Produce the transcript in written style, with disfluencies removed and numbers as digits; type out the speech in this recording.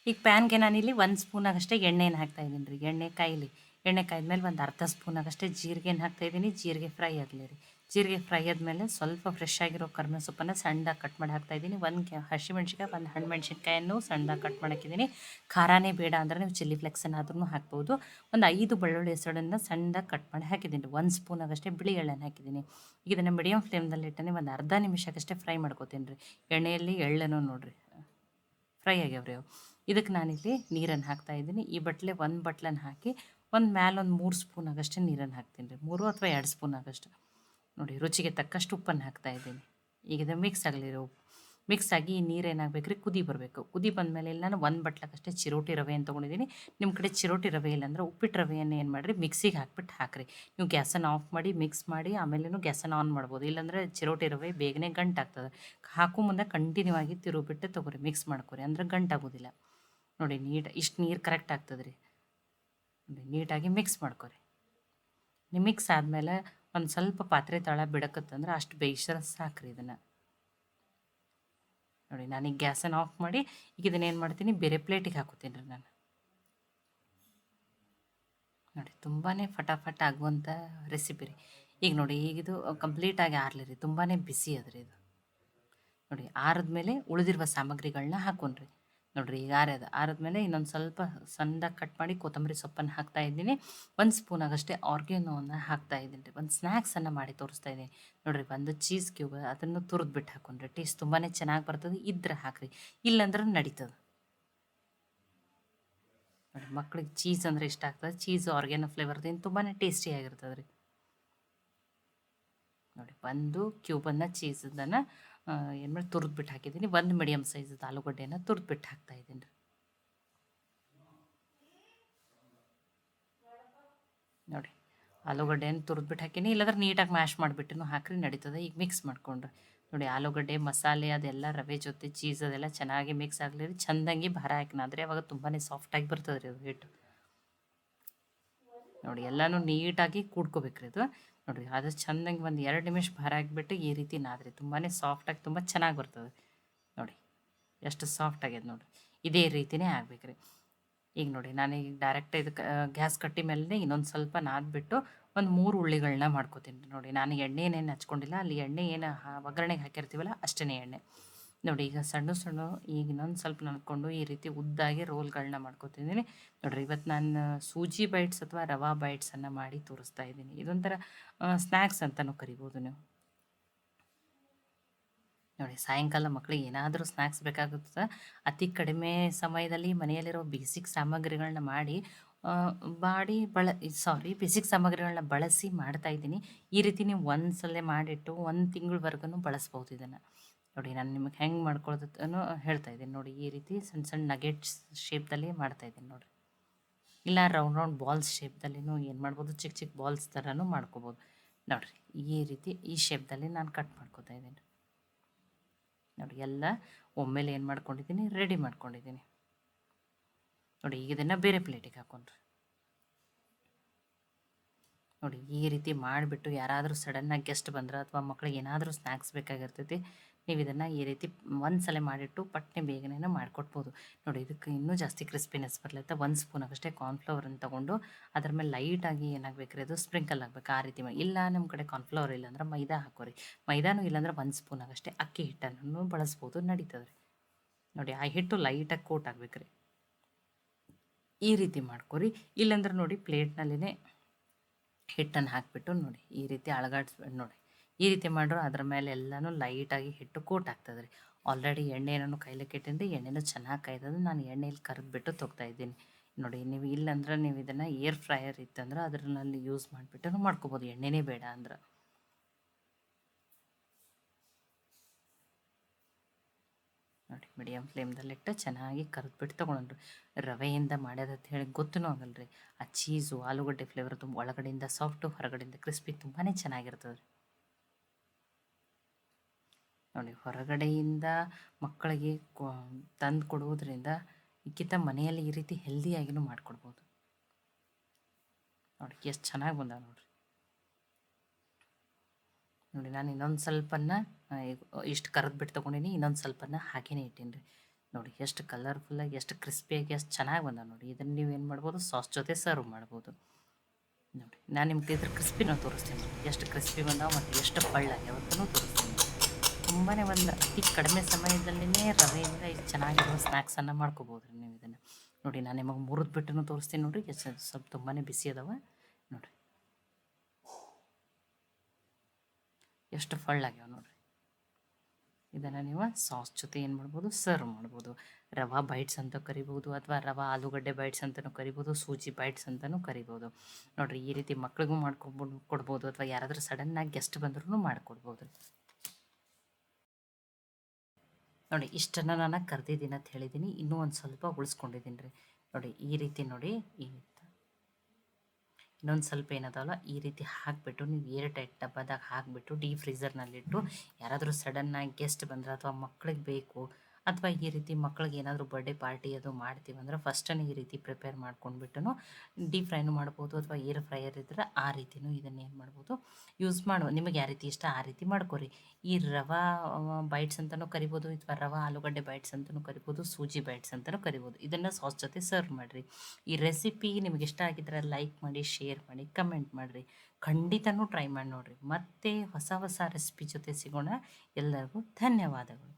ಈಗ ಪ್ಯಾನ್ಗೆ ನಾನಿಲ್ಲಿ 1 ಸ್ಪೂನಾಗಷ್ಟೇ ಎಣ್ಣೆನ ಹಾಕ್ತಾಯಿದ್ದೀನಿ ರೀ. ಎಣ್ಣೆ ಕಾಯ್ದ್ಮೇಲೆ ಒಂದು ಅರ್ಧ ಸ್ಪೂನಾಗಷ್ಟೇ ಜೀರಿಗೆನ ಹಾಕ್ತಾಯಿದ್ದೀನಿ. ಜೀರಿಗೆ ಫ್ರೈ ಆಗಲಿ ರೀ. ಜೀರಿಗೆ ಫ್ರೈ ಆದಮೇಲೆ ಸ್ವಲ್ಪ ಫ್ರೆಶ್ ಆಗಿರೋ ಕರಿಬೇವು ಸೊಪ್ಪನ್ನು ಸಣ್ಣದಾಗಿ ಕಟ್ ಮಾಡಿ ಹಾಕ್ತಾಯಿದ್ದೀನಿ. ಒಂದು ಹಸಿಮೆಣ್ಸಿಕಾಯಿ, ಒಂದು ಹಣ್ಣು ಮೆಣಸಿನ್ಕಾಯನ್ನು ಸಣ್ಣದಾಗಿ ಕಟ್ ಮಾಡಿ ಹಾಕಿದ್ದೀನಿ. ಖಾರನೇ ಬೇಡ ಅಂದರೆ ನೀವು ಚಿಲ್ಲಿ ಫ್ಲೆಕ್ಸನ್ನಾದ್ರೂ ಹಾಕ್ಬೋದು. ಒಂದು 5 ಬೆಳ್ಳುಳ್ಳಿ ಹೆಸಳನ್ನು ಸಣ್ಣದಾಗಿ ಕಟ್ ಮಾಡಿ ಹಾಕಿದ್ದೀನಿ. 1 ಸ್ಪೂನಾಗಷ್ಟೇ ಬಿಳಿ ಎಳ್ಳನ್ನು ಹಾಕಿದ್ದೀನಿ. ಈಗ ಇದನ್ನು ಮೀಡಿಯಮ್ ಫ್ಲೇಮ್ದಲ್ಲಿ ಇಟ್ಟನೆ ಒಂದು ಅರ್ಧ ನಿಮಿಷಕ್ಕಷ್ಟೇ ಫ್ರೈ ಮಾಡ್ಕೋತೀನಿ ರೀ. ಎಣ್ಣೆಯಲ್ಲಿ ಎಳ್ಳನ್ನು ನೋಡಿರಿ ಫ್ರೈ ಆಗ್ಯಾವ್ರಿ ಅವು. ಇದಕ್ಕೆ ನಾನಿಲ್ಲಿ ನೀರನ್ನು ಹಾಕ್ತಾಯಿದ್ದೀನಿ. ಈ ಒಂದು ಬಟ್ಲನ್ನು ಹಾಕಿ ಮ್ಯಾಲೆ ಒಂದು 3 ಸ್ಪೂನಾಗಷ್ಟೇ ನೀರನ್ನು ಹಾಕ್ತೀನಿ ರೀ. 3 ಅಥವಾ 2 ಸ್ಪೂನಾಗಷ್ಟು ನೋಡಿ. ರುಚಿಗೆ ತಕ್ಕಷ್ಟು ಉಪ್ಪನ್ನು ಹಾಕ್ತಾಯಿದ್ದೀನಿ. ಈಗ ಇದು ಮಿಕ್ಸ್ ಆಗಲಿ ರೀ. ಮಿಕ್ಸ್ ಆಗಿ ಈ ನೀರು ಏನಾಗಬೇಕು ರೀ, ಕುದಿ ಬರಬೇಕು. ಕುದಿ ಬಂದಮೇಲೆ ಇಲ್ಲಿ ನಾನು 1 ಬಟ್ಲಕ್ಕಷ್ಟೇ ಚಿರೋಟಿ ರವೆಯನ್ನು ತೊಗೊಂಡಿದ್ದೀನಿ. ನಿಮ್ಮ ಕಡೆ ಚಿರೋಟಿ ರವೆ ಇಲ್ಲಾಂದ್ರೆ ಉಪ್ಪಿಟ್ಟು ರವೆಯನ್ನು ಏನು ಮಾಡಿರಿ, ಮಿಕ್ಸಿಗೆ ಹಾಕ್ಬಿಟ್ಟು ಹಾಕಿರಿ. ನೀವು ಗ್ಯಾಸನ್ನು ಆಫ್ ಮಾಡಿ ಮಿಕ್ಸ್ ಮಾಡಿ ಆಮೇಲೆ ಗ್ಯಾಸನ್ನು ಆನ್ ಮಾಡ್ಬೋದು. ಇಲ್ಲಾಂದರೆ ಚಿರೋಟಿ ರವೆ ಬೇಗನೆ ಗಂಟಾಗ್ತದೆ. ಹಾಕೋ ಮುಂದೆ ಕಂಟಿನ್ಯೂ ಆಗಿ ತಿರುಗಿಬಿಟ್ಟು ತೊಗೊರಿ, ಮಿಕ್ಸ್ ಮಾಡ್ಕೊರಿ, ಅಂದ್ರೆ ಗಂಟಾಗೋದಿಲ್ಲ. ನೋಡಿ ಇಷ್ಟು ನೀರು ಕರೆಕ್ಟ್ ಆಗ್ತದೆ ರೀ. ನೋಡಿ ನೀಟಾಗಿ ಮಿಕ್ಸ್ ಮಾಡ್ಕೊರಿ. ನೀವು ಮಿಕ್ಸ್ ಆದಮೇಲೆ ಒಂದು ಸ್ವಲ್ಪ ಪಾತ್ರೆ ತಳ ಬಿಡಕತ್ತಂದ್ರೆ ಅಷ್ಟು ಬೇಯಿಸ್ರೆ ಸಾಕ್ರಿ ಇದನ್ನು. ನೋಡಿ ನಾನೀಗ ಗ್ಯಾಸನ್ನು ಆಫ್ ಮಾಡಿ ಈಗ ಇದನ್ನೇನು ಮಾಡ್ತೀನಿ, ಬೇರೆ ಪ್ಲೇಟಿಗೆ ಹಾಕೋತೀನಿ ರೀ ನಾನು. ನೋಡಿ ತುಂಬಾ ಫಟಾಫಟ್ ಆಗುವಂಥ ರೆಸಿಪಿ ರೀ. ಈಗ ನೋಡಿ ಈಗಿದು ಕಂಪ್ಲೀಟಾಗಿ ಆರ್ಲಿ ರೀ. ತುಂಬಾ ಬಿಸಿ ಅದ್ರಿ ಇದು. ನೋಡಿ ಆರಿದ್ಮೇಲೆ ಉಳಿದಿರುವ ಸಾಮಗ್ರಿಗಳನ್ನ ಹಾಕೊಂಡ್ರಿ. ನೋಡಿರಿ ಈಗ ಆರಿದ್ಮೇಲೆ ಇನ್ನೊಂದು ಸ್ವಲ್ಪ ಸಣ್ಣದಾಗಿ ಕಟ್ ಮಾಡಿ ಕೊತ್ತಂಬರಿ ಸೊಪ್ಪನ್ನು ಹಾಕ್ತಾಯಿದ್ದೀನಿ. 1 ಸ್ಪೂನಾಗಷ್ಟೇ ಆರ್ಗ್ಯಾನೋವನ್ನು ಹಾಕ್ತಾಯಿದ್ದೀನಿ ರೀ. ಒಂದು ಸ್ನ್ಯಾಕ್ಸನ್ನು ಮಾಡಿ ತೋರಿಸ್ತಾ ಇದ್ದೀನಿ ನೋಡಿರಿ. ಒಂದು ಚೀಸ್ ಕ್ಯೂಬ್ ಅದನ್ನು ತುರಿದ್ಬಿಟ್ಟು ಹಾಕೊಂಡ್ರಿ. ಟೇಸ್ಟ್ ತುಂಬಾ ಚೆನ್ನಾಗಿ ಬರ್ತದೆ. ಇದ್ರೆ ಹಾಕಿರಿ, ಇಲ್ಲಾಂದ್ರೆ ನಡೀತದೆ. ನೋಡಿ ಮಕ್ಳಿಗೆ ಚೀಸ್ ಅಂದರೆ ಇಷ್ಟ ಆಗ್ತದೆ. ಚೀಸ್ ಆರ್ಗ್ಯಾನೋ ಫ್ಲೇವರ್ದಿಂದ ತುಂಬಾ ಟೇಸ್ಟಿಯಾಗಿರ್ತದೆ ರೀ. ನೋಡಿ ಒಂದು ಕ್ಯೂಬನ್ನು ಚೀಸನ್ನು ಏನು ಮಾಡಿ ತುರಿದ್ಬಿಟ್ಟು ಹಾಕಿದ್ದೀನಿ. ಒಂದು ಮೀಡಿಯಮ್ ಸೈಜದ್ದು ಆಲೂಗಡ್ಡೆಯನ್ನು ತುರಿದ್ಬಿಟ್ಟು ಹಾಕ್ತಾಯಿದ್ದೀನಿ ರೀ. ನೋಡಿ ಆಲೂಗಡ್ಡೆಯನ್ನು ತುರಿದ್ಬಿಟ್ಟು ಹಾಕೀನಿ. ಇಲ್ಲಾಂದ್ರೆ ನೀಟಾಗಿ ಮ್ಯಾಶ್ ಮಾಡಿಬಿಟ್ಟು ಹಾಕ್ರಿ, ನಡೀತದೆ. ಈಗ ಮಿಕ್ಸ್ ಮಾಡ್ಕೊಂಡ್ರೆ ನೋಡಿ ಆಲೂಗಡ್ಡೆ ಮಸಾಲೆ ಅದೆಲ್ಲ ರವೆ ಜೊತೆ ಚೀಸ್ ಅದೆಲ್ಲ ಚೆನ್ನಾಗಿ ಮಿಕ್ಸ್ ಆಗಲಿ ರೀ. ಚೆಂದಂಗೆ ಭಾರ ಹಾಕಿನಾದ್ರೆ ಅವಾಗ ತುಂಬಾ ಸಾಫ್ಟಾಗಿ ಬರ್ತದೆ ರೀ ಅದು ಹಿಟ್ಟು. ನೋಡಿ ಎಲ್ಲನೂ ನೀಟಾಗಿ ಕೂಡ್ಕೋಬೇಕ್ರಿ ಅದು. ನೋಡಿರಿ ಅದು ಚೆಂದಂಗೆ ಒಂದು 2 ನಿಮಿಷ ಭಾರ ಹಾಕಿಬಿಟ್ಟು ಈ ರೀತಿ ನಾದ್ರಿ. ತುಂಬಾ ಸಾಫ್ಟಾಗಿ ತುಂಬ ಚೆನ್ನಾಗಿ ಬರ್ತದೆ. ನೋಡಿ ಎಷ್ಟು ಸಾಫ್ಟ್ ಆಗ್ಯದ ನೋಡಿರಿ. ಇದೇ ರೀತಿಯೇ ಆಗ್ಬೇಕ್ರಿ. ಈಗ ನೋಡಿ ನಾನೀಗ ಡೈರೆಕ್ಟ್ ಇದಕ್ಕೆ ಗ್ಯಾಸ್ ಕಟ್ಟಿ ಮೇಲೆ ಇನ್ನೊಂದು ಸ್ವಲ್ಪ ನಾದ್ಬಿಟ್ಟು ಒಂದು 3 ಉಳ್ಳಿಗಳನ್ನ ಮಾಡ್ಕೋತೀನಿ ರೀ. ನೋಡಿ ನಾನು ಎಣ್ಣೆನೇನು ಹಚ್ಕೊಂಡಿಲ್ಲ. ಅಲ್ಲಿ ಎಣ್ಣೆ ಏನು ಒಗ್ಗರಣೆಗೆ ಹಾಕಿರ್ತೀವಲ್ಲ ಅಷ್ಟೇ ಎಣ್ಣೆ. ನೋಡಿ ಈಗ ಸಣ್ಣ ಈಗ ಇನ್ನೊಂದು ಸ್ವಲ್ಪ ನಡ್ಕೊಂಡು ಈ ರೀತಿ ಉದ್ದಾಗಿ ರೋಲ್ಗಳನ್ನ ಮಾಡ್ಕೊತಿದ್ದೀನಿ. ನೋಡಿರಿ ಇವತ್ತು ನಾನು ಸೂಜಿ ಬೈಟ್ಸ್ ಅಥವಾ ರವಾ ಬೈಟ್ಸನ್ನು ಮಾಡಿ ತೋರಿಸ್ತಾ ಇದ್ದೀನಿ. ಇದೊಂಥರ ಸ್ನ್ಯಾಕ್ಸ್ ಅಂತಲೂ ಕರಿಬೋದು ನೀವು. ನೋಡಿ ಸಾಯಂಕಾಲ ಮಕ್ಕಳಿಗೆ ಏನಾದರೂ ಸ್ನ್ಯಾಕ್ಸ್ ಬೇಕಾಗುತ್ತದೆ. ಅತಿ ಕಡಿಮೆ ಸಮಯದಲ್ಲಿ ಮನೆಯಲ್ಲಿರೋ ಬೇಸಿಕ್ ಸಾಮಗ್ರಿಗಳನ್ನ ಬೇಸಿಕ್ ಸಾಮಗ್ರಿಗಳನ್ನ ಬಳಸಿ ಮಾಡ್ತಾಯಿದ್ದೀನಿ. ಈ ರೀತಿ ನೀವು ಒಂದ್ಸಲ ಮಾಡಿಟ್ಟು 1 ತಿಂಗಳವರೆಗೂ ಬಳಸ್ಬೋದು ಇದನ್ನು. ನೋಡಿ ನಾನು ನಿಮಗೆ ಹೆಂಗೆ ಮಾಡ್ಕೊಳ್ಳೋದನ್ನು ಹೇಳ್ತಾ ಇದ್ದೀನಿ. ನೋಡಿ ಈ ರೀತಿ ಸಣ್ಣ ಸಣ್ಣ ನಗೆಟ್ಸ್ ಶೇಪ್ದಲ್ಲಿ ಮಾಡ್ತಾಯಿದ್ದೀನಿ ನೋಡಿರಿ. ಇಲ್ಲ ರೌಂಡ್ ಬಾಲ್ಸ್ ಶೇಪ್ದಲ್ಲಿನೂ ಏನು ಮಾಡ್ಬೋದು, ಚಿಕ್ಕ ಚಿಕ್ಕ ಬಾಲ್ಸ್ ಥರನೂ ಮಾಡ್ಕೋಬೋದು. ನೋಡಿರಿ ಈ ರೀತಿ ಈ ಶೇಪ್ದಲ್ಲಿ ನಾನು ಕಟ್ ಮಾಡ್ಕೊತಾ ಇದ್ದೀನಿ. ನೋಡಿ ಎಲ್ಲ ಒಮ್ಮೆಲೆ ಏನು ಮಾಡ್ಕೊಂಡಿದ್ದೀನಿ, ರೆಡಿ ಮಾಡ್ಕೊಂಡಿದ್ದೀನಿ. ನೋಡಿ ಈಗ ಇದನ್ನು ಬೇರೆ ಪ್ಲೇಟಿಗೆ ಹಾಕೊಂಡ್ರಿ. ನೋಡಿ ಈ ರೀತಿ ಮಾಡಿಬಿಟ್ಟು ಯಾರಾದರೂ ಸಡನ್ನಾಗಿ ಗೆಸ್ಟ್ ಬಂದ್ರೆ ಅಥವಾ ಮಕ್ಳಿಗೆ ಏನಾದರೂ ಸ್ನ್ಯಾಕ್ಸ್ ಬೇಕಾಗಿರ್ತೈತಿ, ನೀವು ಇದನ್ನು ಈ ರೀತಿ ಒಂದ್ಸಲ ಮಾಡಿಟ್ಟು ಪಟ್ನೆ ಬೇಗನೆ ಮಾಡಿಕೊಡ್ಬೋದು. ನೋಡಿ ಇದಕ್ಕೆ ಇನ್ನೂ ಜಾಸ್ತಿ ಕ್ರಿಸ್ಪಿನೆಸ್ ಬರಲತ್ತ 1 ಸ್ಪೂನಾಗಷ್ಟೇ ಕಾರ್ನ್ಫ್ಲವರನ್ನು ತೊಗೊಂಡು ಅದ್ರ ಮೇಲೆ ಲೈಟಾಗಿ ಏನಾಗಬೇಕ್ರಿ ಅದು ಸ್ಪ್ರಿಂಕಲ್ ಆಗಬೇಕು. ಆ ರೀತಿ ಇಲ್ಲ ನಮ್ಮ ಕಡೆ ಕಾರ್ನ್ಫ್ಲವರ್ ಇಲ್ಲಾಂದ್ರೆ ಮೈದಾ ಹಾಕೋರಿ. ಮೈದಾನೂ ಇಲ್ಲಾಂದ್ರೆ 1 ಸ್ಪೂನಾಗಷ್ಟೇ ಅಕ್ಕಿ ಹಿಟ್ಟನ್ನು ಬಳಸ್ಬೋದು, ನಡೀತದೆ ರೀ. ನೋಡಿ ಆ ಹಿಟ್ಟು ಲೈಟಾಗಿ ಕೋಟ್ ಆಗ್ಬೇಕ್ರಿ. ಈ ರೀತಿ ಮಾಡ್ಕೊರಿ. ಇಲ್ಲಾಂದ್ರೆ ನೋಡಿ ಪ್ಲೇಟ್ನಲ್ಲಿನೇ ಹಿಟ್ಟನ್ನು ಹಾಕಿಬಿಟ್ಟು ನೋಡಿ ಈ ರೀತಿ ಅಳಗಾಡಿಸ್ಬಿಟ್ಟು ನೋಡಿ ಈ ರೀತಿ ಮಾಡ್ರು ಅದ್ರ ಮೇಲೆ ಎಲ್ಲನೂ ಲೈಟಾಗಿ ಹಿಟ್ಟು ಕೋಟ್ ಆಗ್ತದೆ ರೀ. ಆಲ್ರೆಡಿ ಎಣ್ಣೆನೂ ಕಾಯ್ಲಿಕ್ಕೆ ಇಟ್ಟಿನಿ. ಎಣ್ಣೆನೂ ಚೆನ್ನಾಗಿ ಕಾಯ್ತದೆ. ನಾನು ಎಣ್ಣೆಯಲ್ಲಿ ಕರೆದ್ಬಿಟ್ಟು ತೊಗ್ತಾಯಿದ್ದೀನಿ. ನೋಡಿ ನೀವು ಇಲ್ಲಾಂದ್ರೆ ನೀವು ಇದನ್ನು ಏರ್ ಫ್ರೈಯರ್ ಇತ್ತಂದ್ರೆ ಅದರಲ್ಲಿ ಯೂಸ್ ಮಾಡಿಬಿಟ್ಟು ಮಾಡ್ಕೊಬೋದು, ಎಣ್ಣೆನೇ ಬೇಡ ಅಂದ್ರೆ. ನೋಡಿ ಮೀಡಿಯಮ್ ಫ್ಲೇಮ್ದಲ್ಲಿಟ್ಟು ಚೆನ್ನಾಗಿ ಕರೆದ್ಬಿಟ್ಟು ತೊಗೊಂಡ್ರಿ. ರವೆಯಿಂದ ಮಾಡ್ಯದಂತ ಹೇಳಿ ಗೊತ್ತೂ ಆಗಲ್ಲ ರೀ. ಆ ಚೀಸು ಆಲೂಗಡ್ಡೆ ಫ್ಲೇವರ್ ತುಂಬ ಒಳಗಡೆಯಿಂದ ಸಾಫ್ಟು, ಹೊರಗಡೆಯಿಂದ ಕ್ರಿಸ್ಪಿ ತುಂಬಾ ಚೆನ್ನಾಗಿರ್ತದೆ ರೀ. ನೋಡಿ ಹೊರಗಡೆಯಿಂದ ಮಕ್ಕಳಿಗೆ ತಂದು ಕೊಡುವುದರಿಂದ ಇದಕ್ಕಿಂತ ಮನೆಯಲ್ಲಿ ಈ ರೀತಿ ಹೆಲ್ದಿಯಾಗಿನೂ ಮಾಡಿಕೊಡ್ಬೋದು. ನೋಡಿ ಎಷ್ಟು ಚೆನ್ನಾಗಿ ಬಂದಾವೆ ನೋಡಿರಿ. ನೋಡಿ ನಾನು ಇನ್ನೊಂದು ಸ್ವಲ್ಪನ ಇಷ್ಟು ಕರೆದ್ಬಿಟ್ಟು ತೊಗೊಂಡಿನಿ, ಇನ್ನೊಂದು ಸ್ವಲ್ಪನ ಹಾಗೇ ಇಟ್ಟೀನಿ ರೀ. ನೋಡಿ ಎಷ್ಟು ಕಲರ್ಫುಲ್ಲಾಗಿ ಎಷ್ಟು ಕ್ರಿಸ್ಪಿಯಾಗಿ ಎಷ್ಟು ಚೆನ್ನಾಗಿ ಬಂದ ನೋಡಿ. ಇದನ್ನು ನೀವೇನು ಮಾಡ್ಬೋದು, ಸಾಸ್ ಜೊತೆ ಸರ್ವ್ ಮಾಡ್ಬೋದು. ನೋಡಿ ನಾನು ನಿಮ್ಗೆ ಇದ್ರ ಕ್ರಿಸ್ಪಿನೂ ತೋರಿಸ್ತೀನಿ ನೋಡಿ, ಎಷ್ಟು ಕ್ರಿಸ್ಪಿ ಬಂದಾವ ಮತ್ತು ಎಷ್ಟು ಪಳ್ಳಾಗ್ಯಾವ ಅಂತಲೂ ತೋರಿಸ್ತೀನಿ. ತುಂಬಾ ಒಂದು ಅತಿ ಕಡಿಮೆ ಸಮಯದಲ್ಲಿನೇ ರವೆಯಿಂದ ಇಷ್ಟು ಚೆನ್ನಾಗಿರೋ ಸ್ನ್ಯಾಕ್ಸನ್ನು ಮಾಡ್ಕೋಬೋದು ರೀ ನೀವು ಇದನ್ನು. ನೋಡಿ ನಾನು ನಿಮಗೆ ಮುರಿದು ಬಿಟ್ಟು ತೋರಿಸ್ತೀನಿ ನೋಡಿರಿ, ಎಷ್ಟು ಸ್ವಲ್ಪ ತುಂಬಾ ಬಿಸಿ ಅದಾವ ನೋಡಿರಿ, ಎಷ್ಟು ಫಳ್ಳಾಗ್ಯಾವ ನೋಡಿರಿ. ಇದನ್ನು ನೀವು ಸಾಸ್ ಜೊತೆ ಏನು ಮಾಡ್ಬೋದು, ಸರ್ವ್ ಮಾಡ್ಬೋದು. ರವಾ ಬೈಟ್ಸ್ ಅಂತ ಕರಿಬೋದು, ಅಥವಾ ರವಾ ಆಲೂಗಡ್ಡೆ ಬೈಟ್ಸ್ ಅಂತಲೂ ಕರಿಬೋದು, ಸೂಜಿ ಬೈಟ್ಸ್ ಅಂತಲೂ ಕರಿಬೋದು. ನೋಡಿರಿ ಈ ರೀತಿ ಮಕ್ಳಿಗೂ ಕೊಡ್ಬೋದು, ಅಥವಾ ಯಾರಾದರೂ ಸಡನ್ನಾಗಿ ಗೆಸ್ಟ್ ಬಂದ್ರೂ ಮಾಡಿಕೊಡ್ಬೋದು. ನೋಡಿ ಇಷ್ಟನ್ನು ನಾನು ಕರೆದಿದ್ದೀನಿ ಅಂತ ಹೇಳಿದ್ದೀನಿ, ಇನ್ನೂ ಒಂದು ಸ್ವಲ್ಪ ಉಳಿಸ್ಕೊಂಡಿದ್ದೀನಿ ರೀ. ನೋಡಿ ಈ ರೀತಿ ನೋಡಿ, ಇನ್ನೊಂದು ಸ್ವಲ್ಪ ಏನದಾವಲ್ಲ ಈ ರೀತಿ ಹಾಕಿಬಿಟ್ಟು ನೀವು ಏರ್ ಟೈಟ್ ಡಬ್ಬದಾಗ ಹಾಕಿಬಿಟ್ಟು ಡೀಪ್ ಫ್ರೀಝರ್ನಲ್ಲಿಟ್ಟು, ಯಾರಾದರೂ ಸಡನ್ನಾಗಿ ಗೆಸ್ಟ್ ಬಂದರೆ ಅಥವಾ ಮಕ್ಳಿಗೆ ಬೇಕು, ಅಥವಾ ಈ ರೀತಿ ಮಕ್ಳಿಗೆ ಏನಾದರೂ ಬರ್ಡೇ ಪಾರ್ಟಿ ಅದು ಮಾಡ್ತೀವಂದ್ರೆ ಫಸ್ಟನ್ನು ಈ ರೀತಿ ಪ್ರಿಪೇರ್ ಮಾಡ್ಕೊಂಡ್ಬಿಟ್ಟು ಡೀಪ್ ಫ್ರೈನೂ ಮಾಡ್ಬೋದು, ಅಥವಾ ಏರ್ ಫ್ರೈಯರ್ ಇದ್ದರೆ ಆ ರೀತಿಯೂ ಇದನ್ನೇನು ಮಾಡ್ಬೋದು ಯೂಸ್ ಮಾಡೋ, ನಿಮಗೆ ಯಾವ ರೀತಿ ಇಷ್ಟ ಆ ರೀತಿ ಮಾಡ್ಕೊರಿ. ಈ ರವಾ ಬೈಟ್ಸ್ ಅಂತಲೂ ಕರಿಬೋದು, ಅಥವಾ ರವಾ ಆಲೂಗಡ್ಡೆ ಬೈಟ್ಸ್ ಅಂತಲೂ ಕರಿಬೋದು, ಸೂಜಿ ಬೈಟ್ಸ್ ಅಂತಲೂ ಕರಿಬೋದು. ಇದನ್ನು ಸಾಸ್ ಜೊತೆ ಸರ್ವ್ ಮಾಡಿರಿ. ಈ ರೆಸಿಪಿ ನಿಮಗೆ ಇಷ್ಟ ಆಗಿದ್ರೆ ಲೈಕ್ ಮಾಡಿ, ಶೇರ್ ಮಾಡಿ, ಕಮೆಂಟ್ ಮಾಡಿರಿ. ಖಂಡಿತನೂ ಟ್ರೈ ಮಾಡಿ ನೋಡಿರಿ. ಮತ್ತೆ ಹೊಸ ಹೊಸ ರೆಸಿಪಿ ಜೊತೆ ಸಿಗೋಣ. ಎಲ್ಲರಿಗೂ ಧನ್ಯವಾದಗಳು.